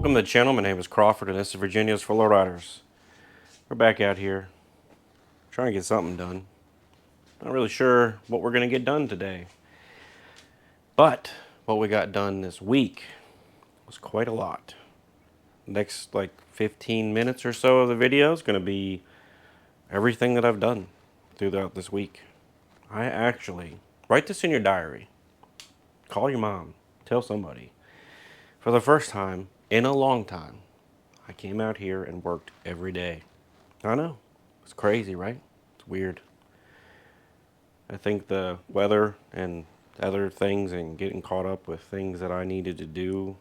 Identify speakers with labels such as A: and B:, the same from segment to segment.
A: Welcome to the channel. My name is Crawford and this is Virginia's for Lowriders. We're back out here trying to get something done. Not really sure what we're going to get done today. But what we got done this week was quite a lot. Next 15 minutes or so of the video is going to be everything that I've done throughout this week. I actually, write this in your diary. Call your mom. Tell somebody. For the first time in a long time, I came out here and worked every day. I know. It's crazy, right? It's weird. I think the weather and other things and getting caught up with things that I needed to do,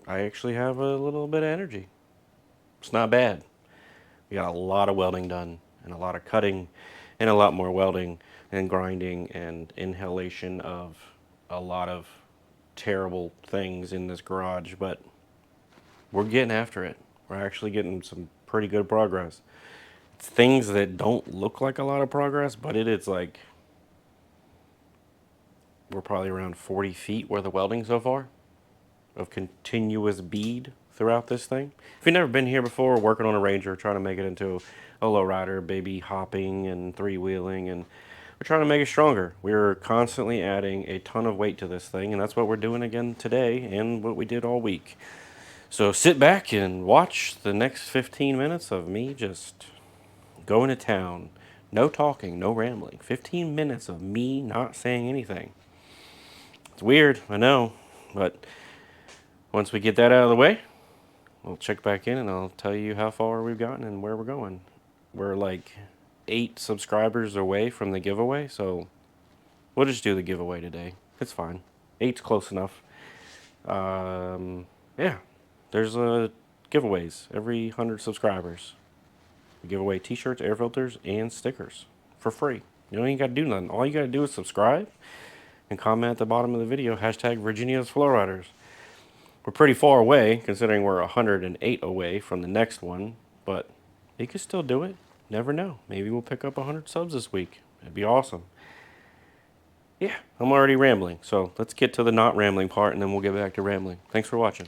A: I actually have a little bit of energy. It's not bad. We got a lot of welding done and a lot of cutting and a lot more welding and grinding and inhalation of a lot of terrible things in this garage, but we're getting after it. We're actually getting some pretty good progress. It's things that don't look like a lot of progress, but it's like we're probably around 40 feet worth of welding so far of continuous bead throughout this thing. If you've never been here before, working on a Ranger, trying to make it into a Lowrider, baby hopping and three-wheeling, and we're trying to make it stronger. We're constantly adding a ton of weight to this thing, and that's what we're doing again today and what we did all week. So sit back and watch the next 15 minutes of me just going to town. No talking, no rambling. 15 minutes of me not saying anything. It's weird, I know, but once we get that out of the way, we'll check back in and I'll tell you how far we've gotten and where we're going. We're like 8 subscribers away from the giveaway, so we'll just do the giveaway today. It's fine. 8's close enough. Yeah, there's giveaways every 100 subscribers. We give away t-shirts, air filters, and stickers for free. You don't even got to do nothing. All you got to do is subscribe and comment at the bottom of the video, hashtag Virginia's Lowriders. We're pretty far away, considering we're 108 away from the next one, but you can still do it. Never know. Maybe we'll pick up 100 subs this week. It'd be awesome. Yeah, I'm already rambling, so let's get to the not rambling part, and then we'll get back to rambling. Thanks for watching.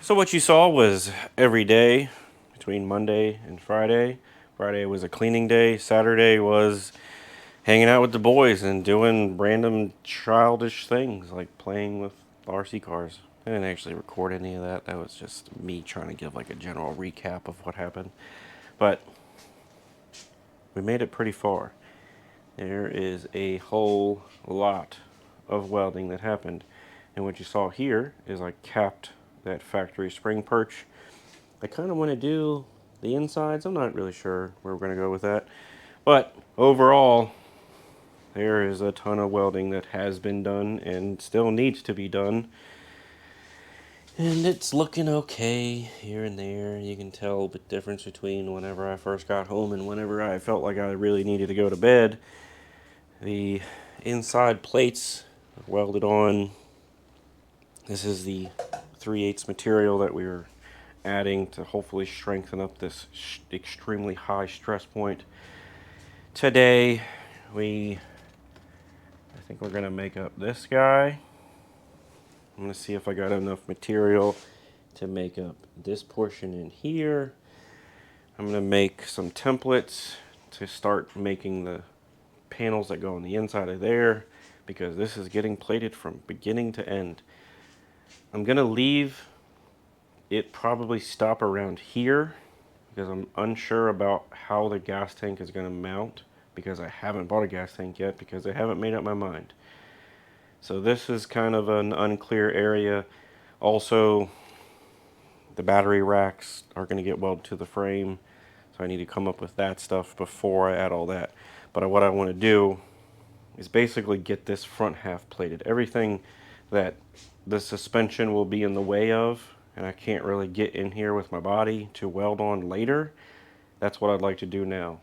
A: So what you saw was every day between Monday and Friday. Friday was a cleaning day. Saturday was hanging out with the boys and doing random childish things like playing with RC cars. I didn't actually record any of that. That was just me trying to give like a general recap of what happened. But we made it pretty far. There is a whole lot of welding that happened. And what you saw here is I capped that factory spring perch. I kind of want to do the insides. I'm not really sure where we're going to go with that. But overall, there is a ton of welding that has been done and still needs to be done. And it's looking okay here and there. You can tell the difference between whenever I first got home and whenever I felt like I really needed to go to bed. The inside plates are welded on. This is the 3/8 material that we were adding to hopefully strengthen up this extremely high stress point. Today, I think we're gonna make up this guy. I'm gonna see if I got enough material to make up this portion in here. I'm gonna make some templates to start making the panels that go on the inside of there, because this is getting plated from beginning to end. I'm gonna leave it probably stop around here because I'm unsure about how the gas tank is gonna mount, because I haven't bought a gas tank yet because I haven't made up my mind. So this is kind of an unclear area. Also, the battery racks are going to get welded to the frame, so I need to come up with that stuff before I add all that. But what I want to do is basically get this front half plated. Everything that the suspension will be in the way of, and I can't really get in here with my body to weld on later, that's what I'd like to do now.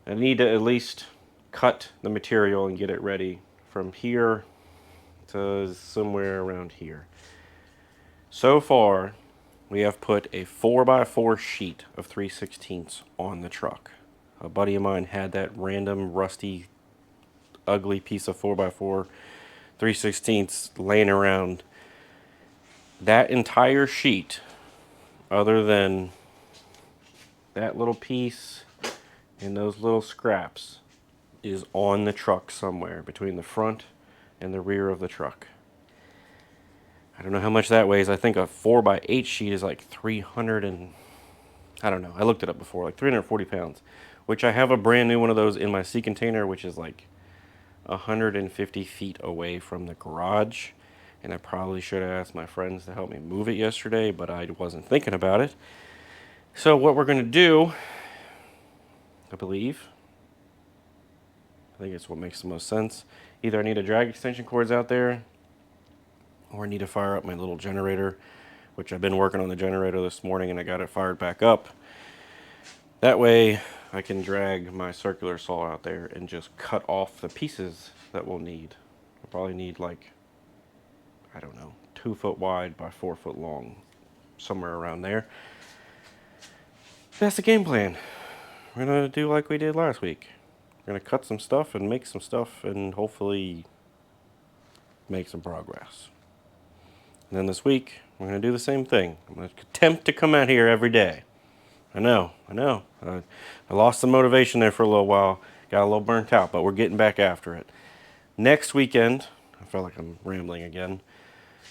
A: I need to at least cut the material and get it ready from here to somewhere around here. So far, we have put a 4x4 sheet of 3/16 on the truck. A buddy of mine had that random rusty, ugly piece of 4x4 3/16 laying around. That entire sheet, other than that little piece and those little scraps, is on the truck somewhere between the front and the rear of the truck. I don't know how much that weighs. I think a 4x8 sheet is like 300 and, I don't know. I looked it up before, like 340 pounds, which I have a brand new one of those in my sea container, which is like 150 feet away from the garage. And I probably should have asked my friends to help me move it yesterday, but I wasn't thinking about it. So what we're going to do, I think it's what makes the most sense. Either I need to drag extension cords out there, or I need to fire up my little generator, which I've been working on the generator this morning and I got it fired back up. That way I can drag my circular saw out there and just cut off the pieces that we'll need. I'll probably need like, I don't know, 2 foot wide by 4 foot long, somewhere around there. That's the game plan. We're gonna do like we did last week. We're gonna cut some stuff and make some stuff and hopefully make some progress. And then this week, we're going to do the same thing. I'm going to attempt to come out here every day. I know. I lost some motivation there for a little while. Got a little burnt out, but we're getting back after it. Next weekend, I feel like I'm rambling again.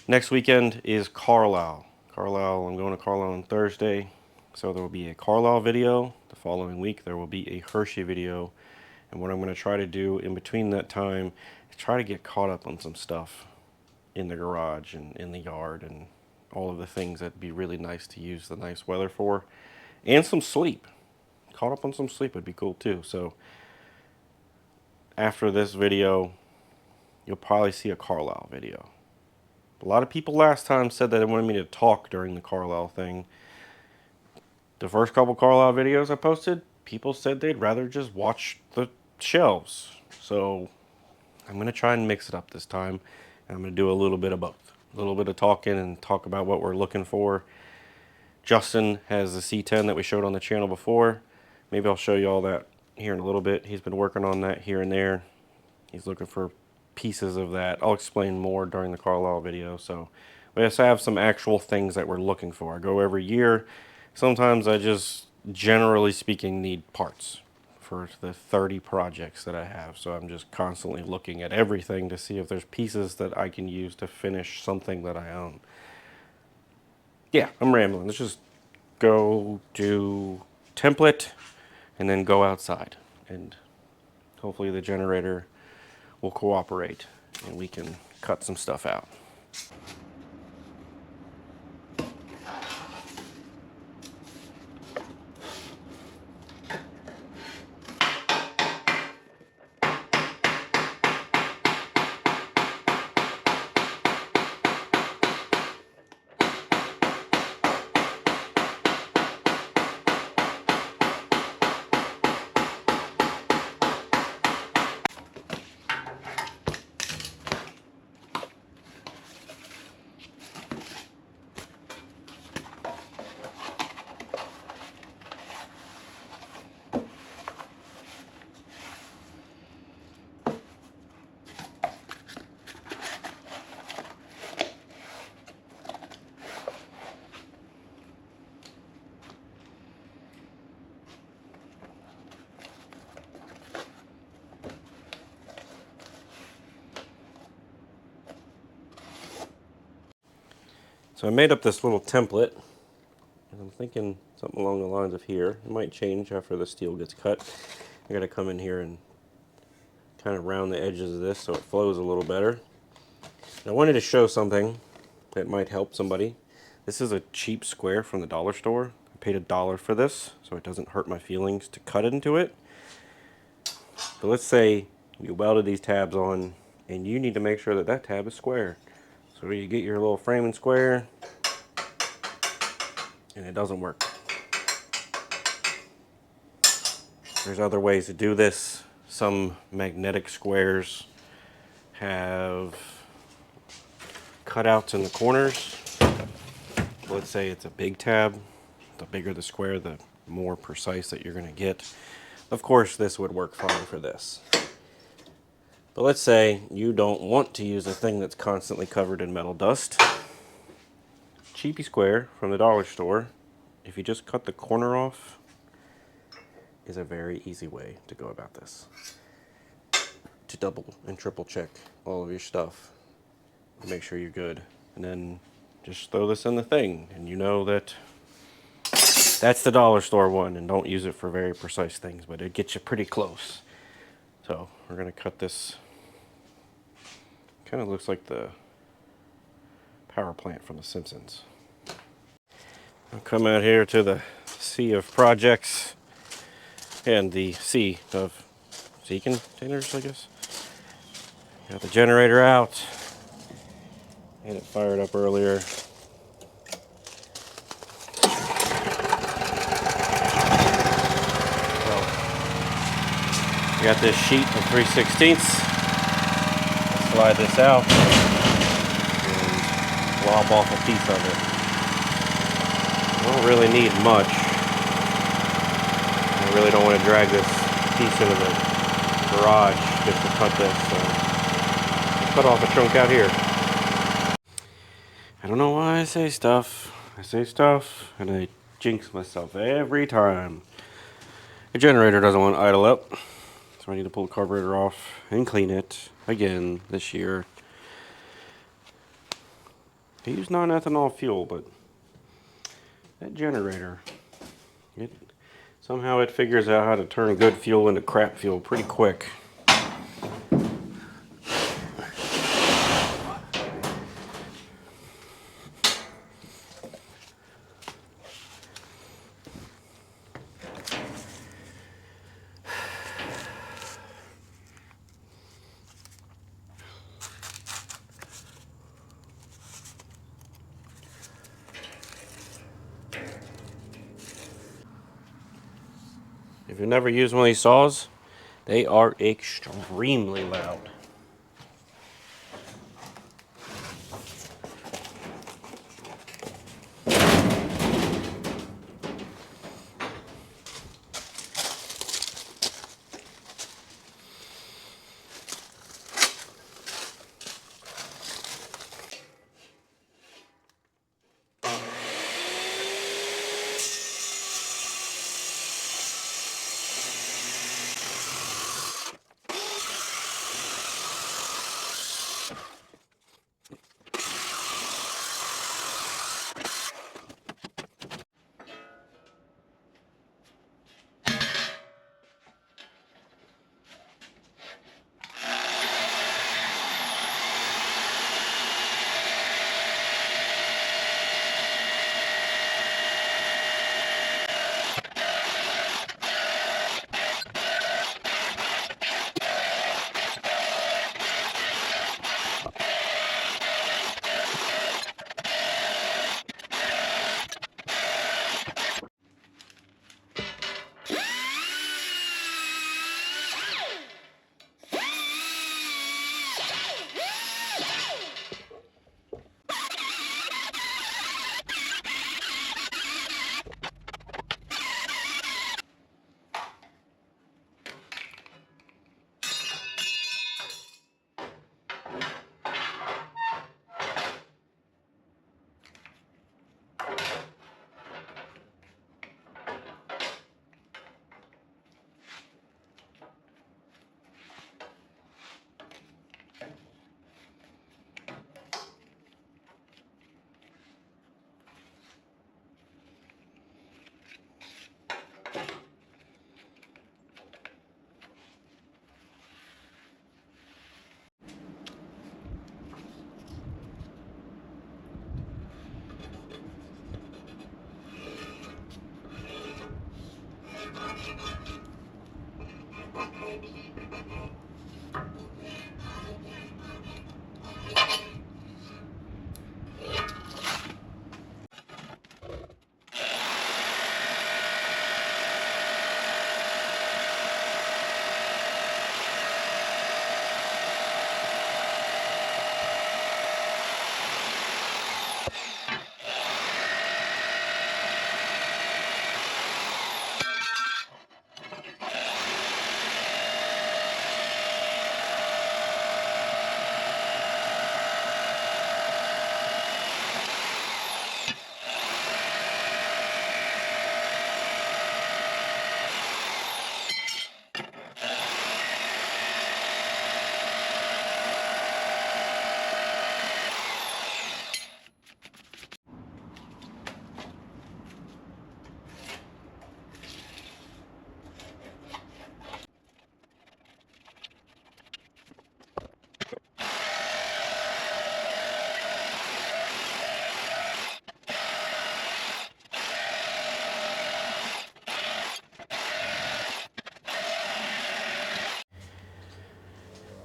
A: Next weekend is Carlisle. I'm going to Carlisle on Thursday. So there will be a Carlisle video. The following week, there will be a Hershey video. And what I'm going to try to do in between that time is try to get caught up on some stuff in the garage and in the yard and all of the things that'd be really nice to use the nice weather for. And some sleep. Caught up on some sleep would be cool too. So after this video, you'll probably see a Carlisle video. A lot of people last time said that they wanted me to talk during the Carlisle thing. The first couple Carlisle videos I posted, people said they'd rather just watch the shelves. So I'm going to try and mix it up this time. I'm going to do a little bit of both. A little bit of talking and talk about what we're looking for. Justin has the C10 that we showed on the channel before. Maybe I'll show you all that here in a little bit. He's been working on that here and there. He's looking for pieces of that. I'll explain more during the Carlisle video. So We have to have some actual things that we're looking for. I go every year. Sometimes I just, generally speaking, need parts for the 30 projects that I have. So I'm just constantly looking at everything to see if there's pieces that I can use to finish something that I own. Yeah, I'm rambling. Let's just go do template and then go outside. And hopefully the generator will cooperate and we can cut some stuff out. So I made up this little template, and I'm thinking something along the lines of here. It might change after the steel gets cut. I gotta come in here and kind of round the edges of this so it flows a little better. And I wanted to show something that might help somebody. This is a cheap square from the dollar store. I paid $1 for this, so it doesn't hurt my feelings to cut into it. But let's say you welded these tabs on, and you need to make sure that that tab is square. So you get your little framing square, and it doesn't work. There's other ways to do this. Some magnetic squares have cutouts in the corners. Let's say it's a big tab. The bigger the square, the more precise that you're going to get. Of course, this would work fine for this. But let's say you don't want to use a thing that's constantly covered in metal dust. Cheapy square from the dollar store, if you just cut the corner off, is a very easy way to go about this. To double and triple check all of your stuff. Make sure you're good. And then just throw this in the thing, and you know that that's the dollar store one, and don't use it for very precise things, but it gets you pretty close. So we're gonna cut this. Kind of looks like the power plant from The Simpsons. I'll come out here to the sea of projects and the sea of sea containers, I guess. Got the generator out. Had it fired up earlier. We got this sheet of 3/16. Slide this out and lob off a piece of it. I don't really need much. I really don't want to drag this piece into the garage just to cut this, so I'll cut off a chunk out here. I don't know why I say stuff. I say stuff and I jinx myself every time. The generator doesn't want to idle up, so I need to pull the carburetor off and clean it again this year. I use non-ethanol fuel, but that generator, somehow it figures out how to turn good fuel into crap fuel pretty quick. If you've never used one of these saws, they are extremely loud.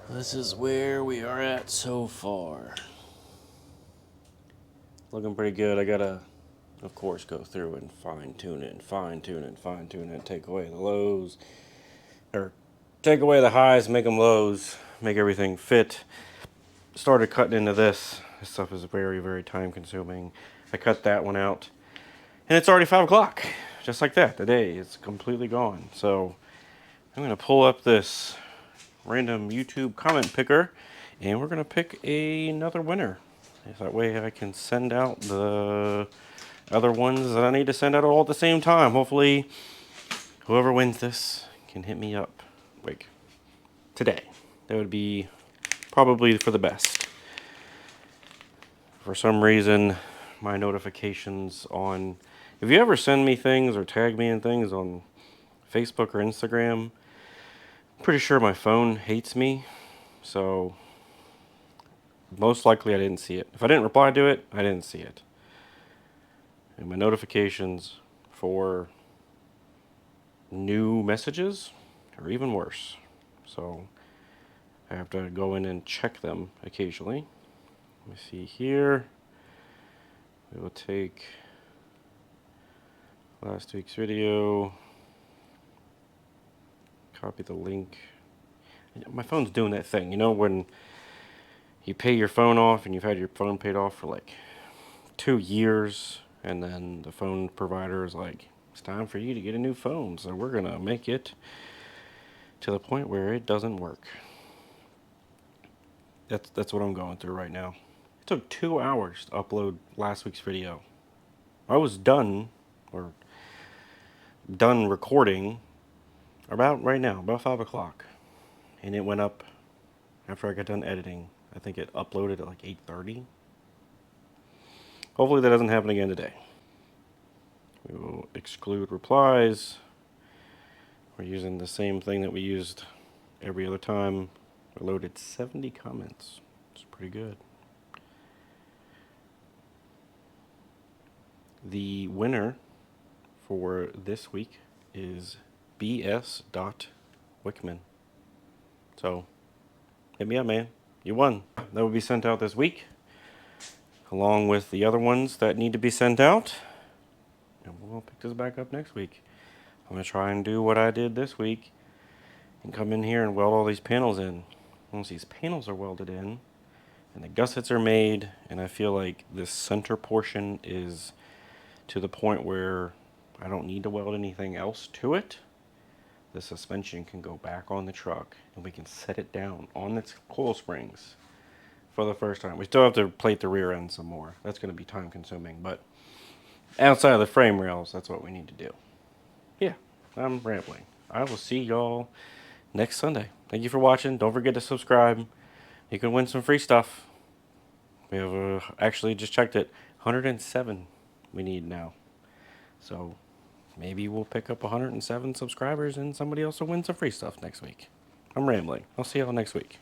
A: This is where we are at so far. Looking pretty good. I gotta, of course, go through and fine tune it, take away the lows, or take away the highs, make them lows, make everything fit. Started cutting into this. This stuff is very, very time consuming. I cut that one out, and it's already 5 o'clock. Just like that, the day is completely gone. So I'm gonna pull up this random YouTube comment picker, and we're gonna pick another winner. That way I can send out the other ones that I need to send out all at the same time. Hopefully whoever wins this can hit me up like today. That would be probably for the best. For some reason my notifications on, if you ever send me things or tag me in things on Facebook or Instagram, I'm pretty sure my phone hates me, so most likely I didn't see it. If I didn't reply to it, I didn't see it. And my notifications for new messages are even worse. So I have to go in and check them occasionally. Let me see here. We will take last week's video, copy the link. My phone's doing that thing, you know, when you pay your phone off and you've had your phone paid off for like 2 years, and then the phone provider is like, it's time for you to get a new phone, so we're gonna make it to the point where it doesn't work. That's what I'm going through right now. It took 2 hours to upload last week's video. I was done recording about right now, about 5 o'clock. And it went up after I got done editing. I think it uploaded at like 8:30. Hopefully that doesn't happen again today. We will exclude replies. We're using the same thing that we used every other time. We loaded 70 comments. It's pretty good. The winner for this week is bs.wickman. So, hit me up, man. You won. That will be sent out this week, along with the other ones that need to be sent out. And we'll pick this back up next week. I'm going to try and do what I did this week and come in here and weld all these panels in. Once these panels are welded in and the gussets are made, and I feel like this center portion is to the point where I don't need to weld anything else to it, the suspension can go back on the truck and we can set it down on its coil springs for the first time. We still have to plate the rear end some more. That's going to be time consuming, but outside of the frame rails, that's what we need to do. Yeah, I'm rambling. I will see y'all next Sunday. Thank you for watching. Don't forget to subscribe. You can win some free stuff. We have actually just checked it, 107 we need now. So maybe we'll pick up 107 subscribers and somebody else will win some free stuff next week. I'm rambling. I'll see y'all next week.